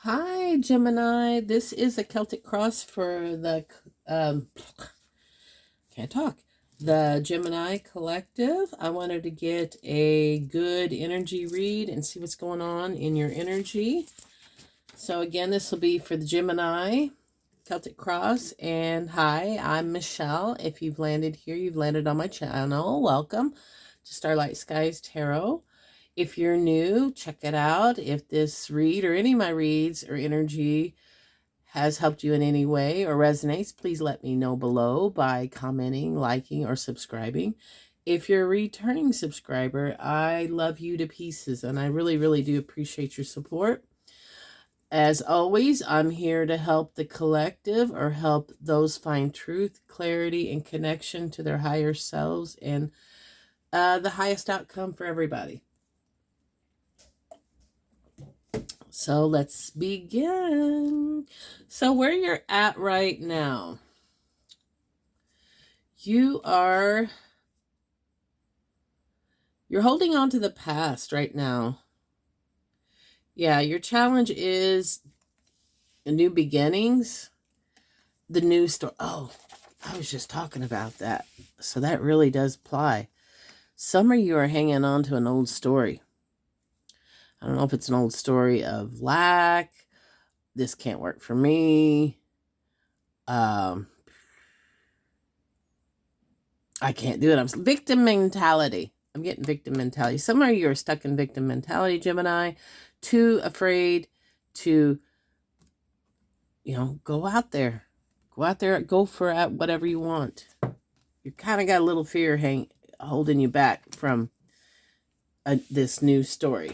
Hi, Gemini. This is a Celtic Cross for the, can't talk, the Gemini Collective. I wanted to get a good energy read and see what's going on in your energy. So again, this will be for the Gemini Celtic Cross. And hi, I'm Michelle. If you've landed here, you've landed on my channel. Welcome to Starlight Skies Tarot. If you're new, check it out. If this read or any of my reads or energy has helped you in any way or resonates, please let me know below by commenting, liking, or subscribing. If you're a returning subscriber, I love you to pieces, and I really, really do appreciate your support. As always, I'm here to help the collective or help those find truth, clarity, and connection to their higher selves and the highest outcome for everybody. So let's begin. So where you're at right now, you're holding on to the past right now. Yeah, your challenge is new beginnings, the new story. Oh, I was just talking about that. So that really does apply. Some of you are hanging on to an old story. I don't know if it's an old story of lack. This can't work for me. I can't do it. I'm victim mentality. I'm getting victim mentality. Some of you are stuck in victim mentality, Gemini. Too afraid to, go out there. Go out there, go for whatever you want. You kind of got a little fear holding you back from this new story.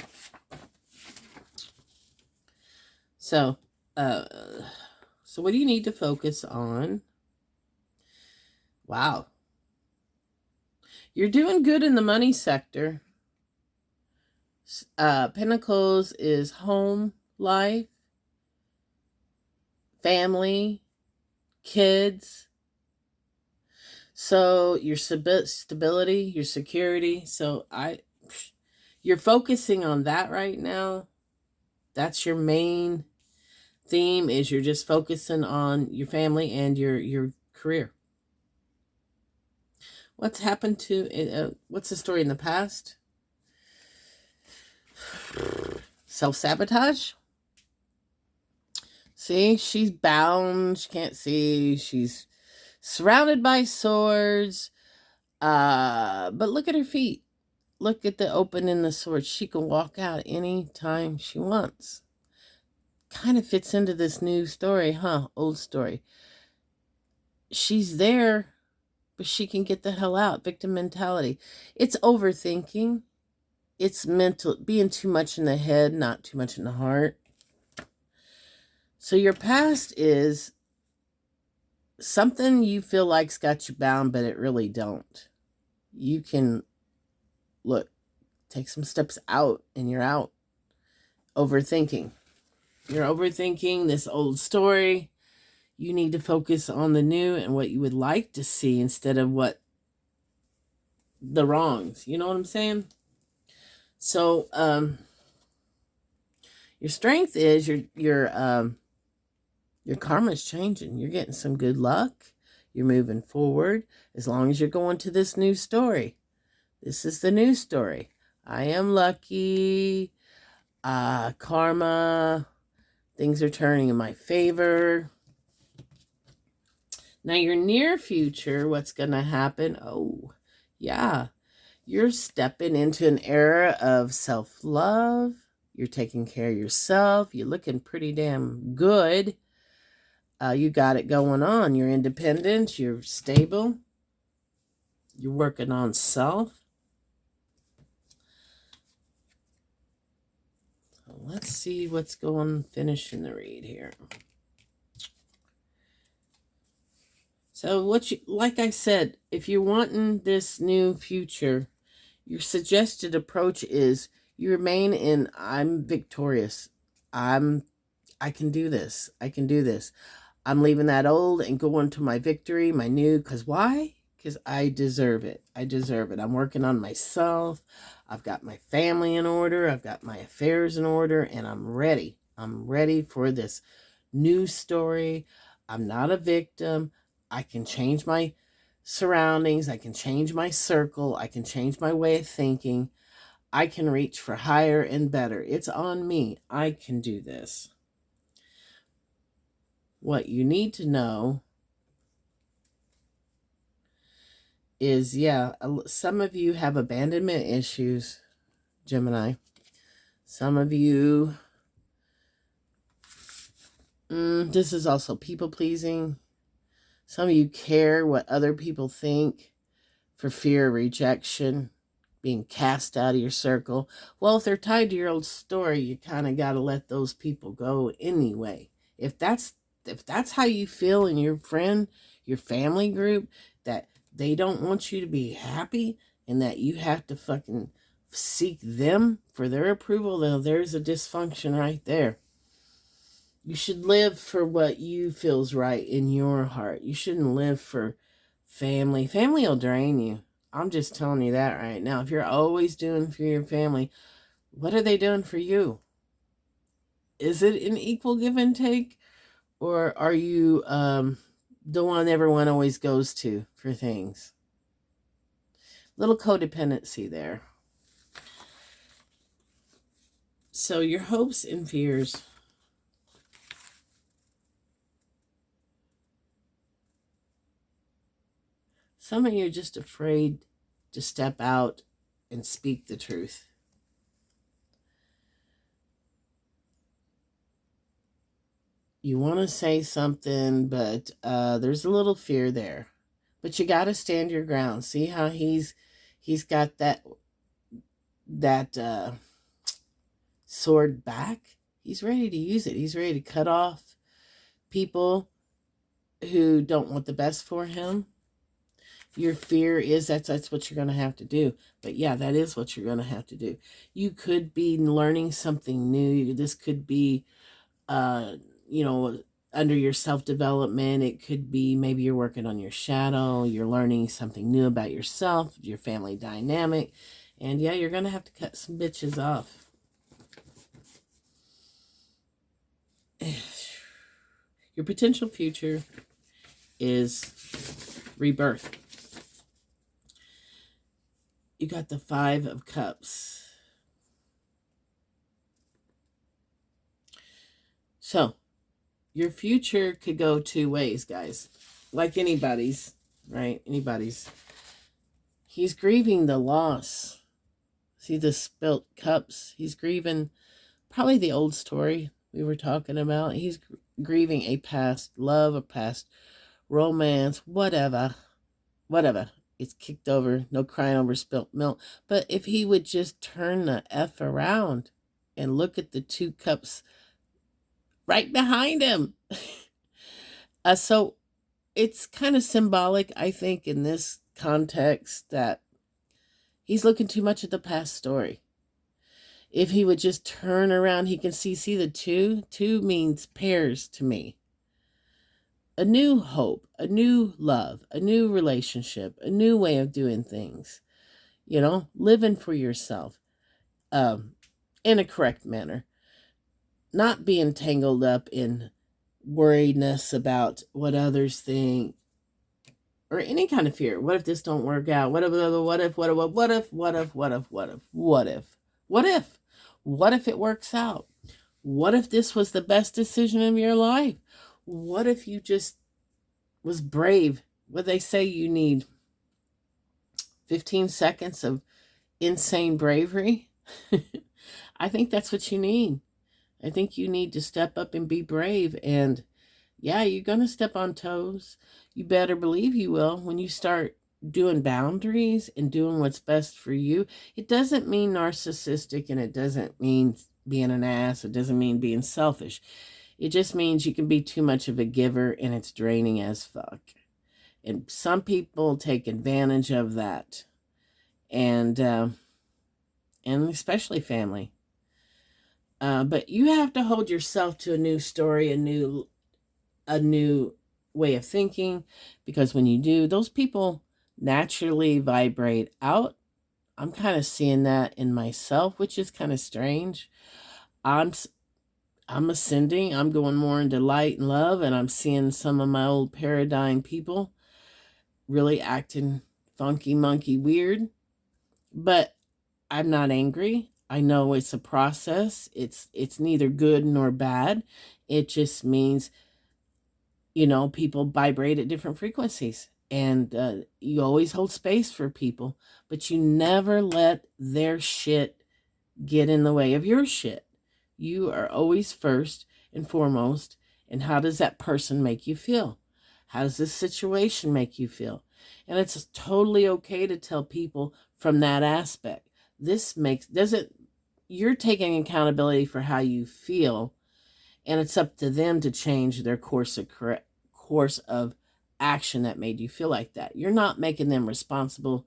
So what do you need to focus on? Wow. You're doing good in the money sector. Pentacles is home life, family, kids. So your stability, your security. So you're focusing on that right now. That's your main theme, is you're just focusing on your family and your career. What's happened to what's the story in the past? Self-sabotage. See, she's bound. She can't see. She's surrounded by swords. But look at her feet. Look at the open in the sword. She can walk out any time she wants. Kind of fits into this new story, huh? Old story. She's there, but she can get the hell out. Victim mentality. It's overthinking. It's mental, being too much in the head, not too much in the heart. So your past is something you feel like's got you bound, but it really don't. You can, take some steps out and you're out. Overthinking. You're overthinking this old story. You need to focus on the new and what you would like to see instead of the wrongs. You know what I'm saying? So, your strength is your karma's changing. You're getting some good luck. You're moving forward as long as you're going to this new story. This is the new story. I am lucky. Karma. Things are turning in my favor. Now, your near future, what's going to happen? Oh, yeah. You're stepping into an era of self-love. You're taking care of yourself. You're looking pretty damn good. You got it going on. You're independent. You're stable. You're working on self. So let's see what's finishing the read here. So like I said, if you're wanting this new future, your suggested approach is you remain in I'm victorious. I can do this. I can do this. I'm leaving that old and going to my victory, my new. Because why? Because I deserve it. I deserve it. I'm working on myself. I've got my family in order. I've got my affairs in order. And I'm ready. I'm ready for this new story. I'm not a victim. I can change my surroundings. I can change my circle. I can change my way of thinking. I can reach for higher and better. It's on me. I can do this. What you need to know is, some of you have abandonment issues, Gemini. Some of you, this is also people pleasing. Some of you care what other people think for fear of rejection, being cast out of your circle. Well, if they're tied to your old story, you kind of got to let those people go anyway. If that's how you feel in your your family group, that they don't want you to be happy and that you have to fucking seek them for their approval, then there's a dysfunction right there. You should live for what you feels right in your heart. You shouldn't live for family. Family will drain you. I'm just telling you that right now. If you're always doing for your family, what are they doing for you? Is it an equal give and take? Or are you the one everyone always goes to for things? Little codependency there. So your hopes and fears. Some of you are just afraid to step out and speak the truth. You want to say something, but there's a little fear there. But you got to stand your ground. See how he's got that sword back? He's ready to use it. He's ready to cut off people who don't want the best for him. Your fear is that's what you're going to have to do. But yeah, that is what you're going to have to do. You could be learning something new. This could be, under your self-development. It could be maybe you're working on your shadow. You're learning something new about yourself, your family dynamic. And yeah, you're going to have to cut some bitches off. Your potential future is rebirth. You got the 5 of Cups. So, your future could go 2 ways, guys. Like anybody's, right? Anybody's. He's grieving the loss. See the spilt cups? He's grieving probably the old story we were talking about. He's grieving a past love, a past romance, whatever. It's kicked over, no crying over spilt milk. But if he would just turn the F around and look at the 2 cups right behind him. So it's kind of symbolic, I think, in this context that he's looking too much at the past story. If he would just turn around, he can see the 2. 2 means pairs to me. A new hope, a new love, a new relationship, a new way of doing things. Living for yourself in a correct manner. Not being tangled up in worriedness about what others think or any kind of fear. What if this don't work out? What if it works out? What if this was the best decision of your life? What if you just was brave? What they say, you need 15 seconds of insane bravery. I think that's what you need. I think you need to step up and be brave. And yeah, you're going to step on toes. You better believe you will when you start doing boundaries and doing what's best for you. It doesn't mean narcissistic, and it doesn't mean being an ass. It doesn't mean being selfish. It just means you can be too much of a giver and it's draining as fuck. And some people take advantage of that. And especially family. But you have to hold yourself to a new story, a new way of thinking, because when you do, those people naturally vibrate out. I'm kind of seeing that in myself, which is kind of strange. I'm ascending. I'm going more into light and love, and I'm seeing some of my old paradigm people really acting funky, monkey, weird. But I'm not angry. I know it's a process. It's neither good nor bad. It just means, people vibrate at different frequencies, and you always hold space for people, but you never let their shit get in the way of your shit. You are always first and foremost. And how does that person make you feel? How does this situation make you feel? And it's totally okay to tell people from that aspect. You're taking accountability for how you feel, and it's up to them to change their course of action that made you feel like that. You're not making them responsible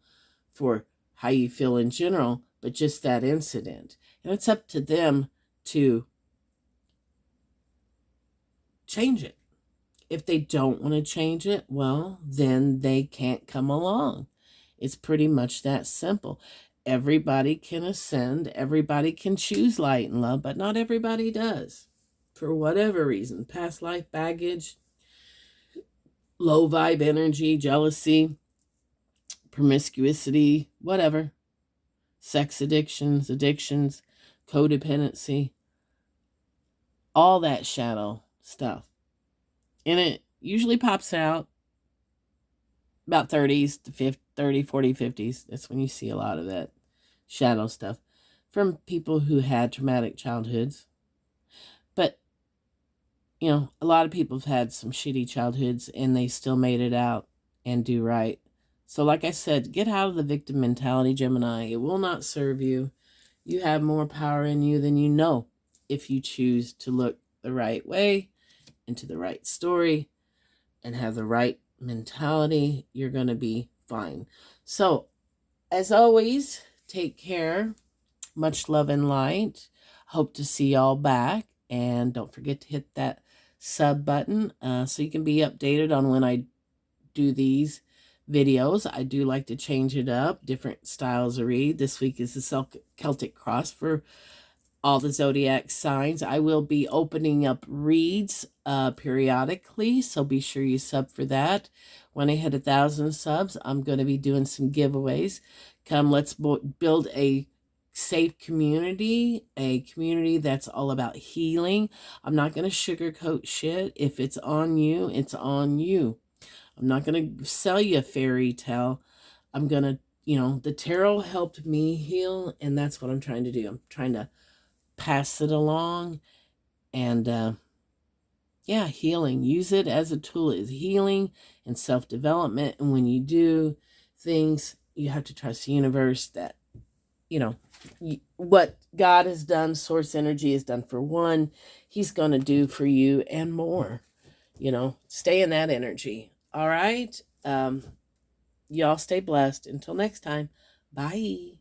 for how you feel in general, but just that incident. And it's up to them to change it. If they don't want to change it, well, then they can't come along. It's pretty much that simple. Everybody can ascend, everybody can choose light and love, but not everybody does. For whatever reason, past life baggage, low vibe energy, jealousy, promiscuity, whatever, sex addictions, codependency, all that shadow stuff. And it usually pops out about 30s to 50, 30, 40, 50s. That's when you see a lot of that shadow stuff from people who had traumatic childhoods. But, a lot of people have had some shitty childhoods and they still made it out and do right. So like I said, get out of the victim mentality, Gemini. It will not serve you. You have more power in you than you know if you choose to look the right way, into the right story, and have the right mentality. You're going to be fine. So, as always, take care. Much love and light. Hope to see y'all back. And don't forget to hit that sub button so you can be updated on when I do these videos. I do like to change it up, different styles of read. This week is the Celtic Cross for all the zodiac signs. I will be opening up reads periodically, so be sure you sub for that. When I hit 1,000 subs, I'm going to be doing some giveaways. Come, let's build a safe community, a community that's all about healing. I'm not going to sugarcoat shit. If it's on you, it's on you. I'm not going to sell you a fairy tale. I'm going to, the tarot helped me heal, and that's what I'm trying to do. I'm trying to pass it along, and healing. Use it as a tool. Is healing and self-development. And when you do things, you have to trust the universe that, what God has done, source energy has done for one, he's going to do for you and more. Stay in that energy. All right. Y'all stay blessed. Until next time. Bye.